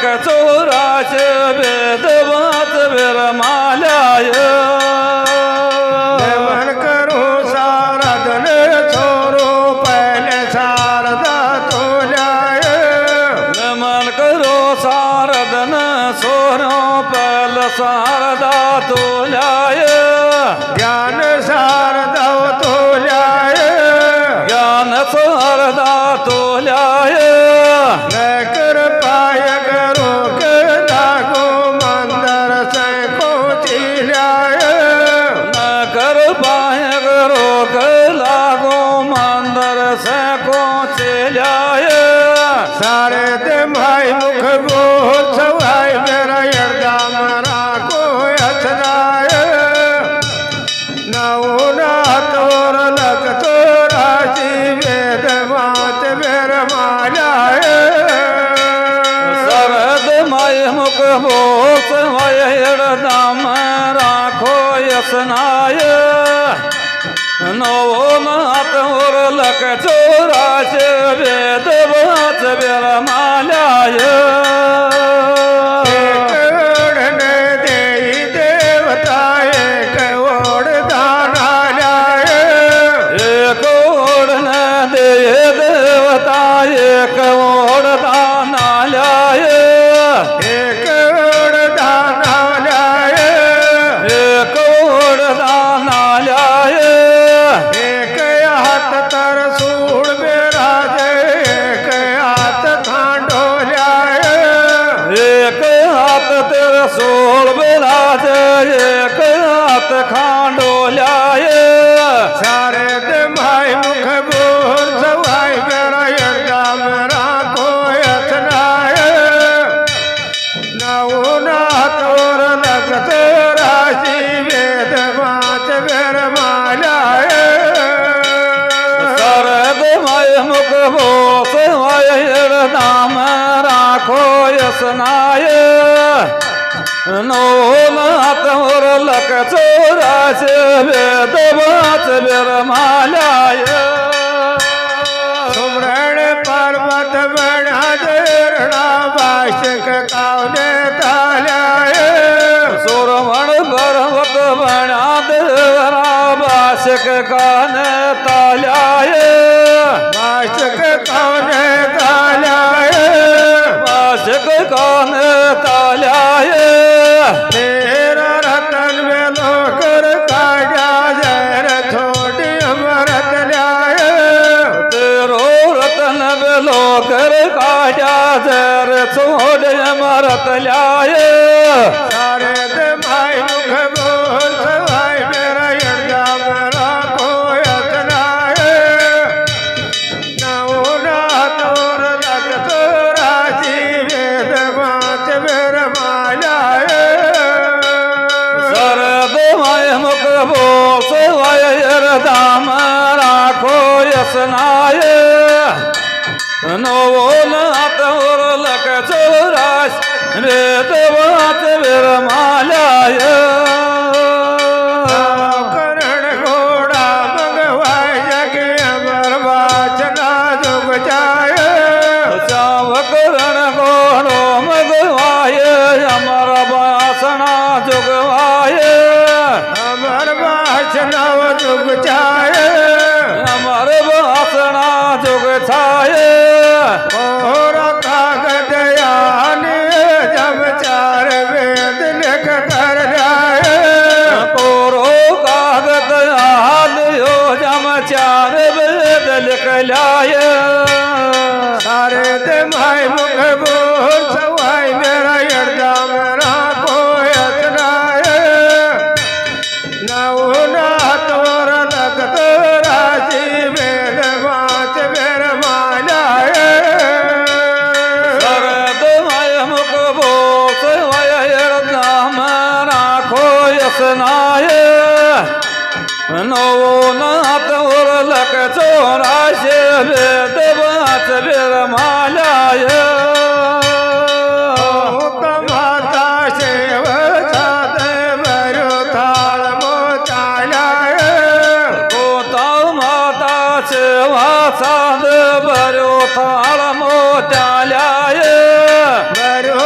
luck चोराचे वेद watch विरमाल्याय मन करू सारदन छोरो पहले शारदा तोल्याय नमन करो सारदन सोरो पल शारदा तोल्याय ज्ञान शारदा तोल्याय ज्ञान शारदा तोल्याय न कर पाय करो के लागो मंदर से को चिल्याय न कर पाय करो के लागो मंदर से को चल्याय सारे ते भाई मुख बोल सवाई मेरा यर्दा मरा को अथराय नवना तोर लग तोरा जी वेद मात मेर मालाय शरद मय मुख बोस मय दाम राखो यसनाय नवो नाथ और लक चोराच वेद वाच विरमाल्याय एक ओढ़न देई देवता एक ओढ़ दानालय एक ओढ़न दे देवता एक ओढ़ दानाल्याय एक ओढ़ दानालय एक ओढ़ दानाल्याय एक हाथ तरसूल बेराज एक हाथ खांडोल्याय एक हात तेरा सोळ बेलाज एक हात खांडोल्याय सारे ते भाई मुख बोल सवाई मेरा यर्दा मेरा को यतनाय नवना तोर लगत राशि वेद माच वेर मालाय शरद मय मुख बोस मय नाम राखो यसनाय नो नाथ और लक चोराच वेद वाच विरमाल्याय सुमरण पर्वत बना देरणा भाषक कावने ताल्याय सोरमण पर्वत बना देवरा भाषक कान ताल्याय भाषक कावने ताल्याय भाषक कान ताल्याय तेरा रतन में लोकर काजा जर छोड़ी अमरत ल्याय तेरो रतन बेलो कर काजा जर छोड़ मरत ल्याय सारे ते भाई मुख बोल सवाई मेरा यर्दा मेरा को यतनाय नवना तोर लग तोरा जी वेद माच मेर मालाय शरद मय मुख बोस वयर दाम राखो यसनाय नवो नाथ और लक चोराच वेद वाच विरमाल्याय करण घोड़ा मंगवाय जग अमर वाचना जुग जाय चावक रण घोड़ो मगवाय अमर वासना जुगवाय अमर वाचना जुग जाय अमर वासना जुग छाय और कागद यान जब चार वेद लिख कर जाय कोरो कागद याद यो जम चार वेद लिख लाय सारे ते भाई मुख बोल सवाई मेरा यर्दा मेरा को यतनाय नवना तोर लगत राशि वेद वाच वेर मालाय शरद मय मुख बोस वयर नाम राखो यसनाय नवो नाथ और लक चोराच वेद वाच विरमाल्याय माता सेव साध भरो थाळ मोचालाय गोता माता सेवा साध भरो थाळ मोत्याल्याय भरो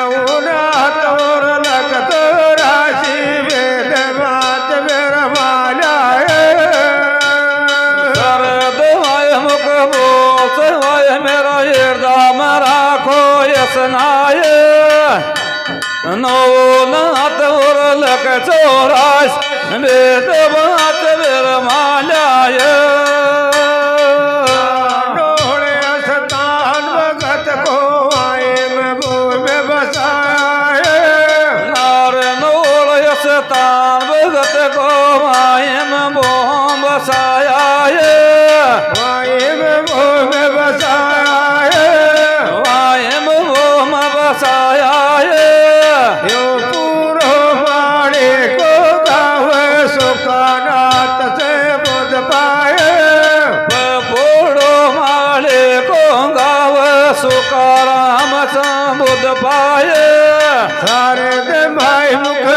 उन्हात उरलकत राशी वेदमात विरमाल्या शरद माय मुख बोस वाय मेरा हृदय में राखो यसनाय नवनाथ उरलक चौराश वेद बात विरमाल्याय डोळे असतान बघत को आईम भूमी बसाय नार नोर यशतान भगत को मायम बोम बसायाय आईम भूमी बसाय मायम बोम बसायाय यो पूरो माडे को गाव सुखानात से बुध पाए पोड़ो माले को गाव सुकाराम समुद पाए सारे दे भाई मुख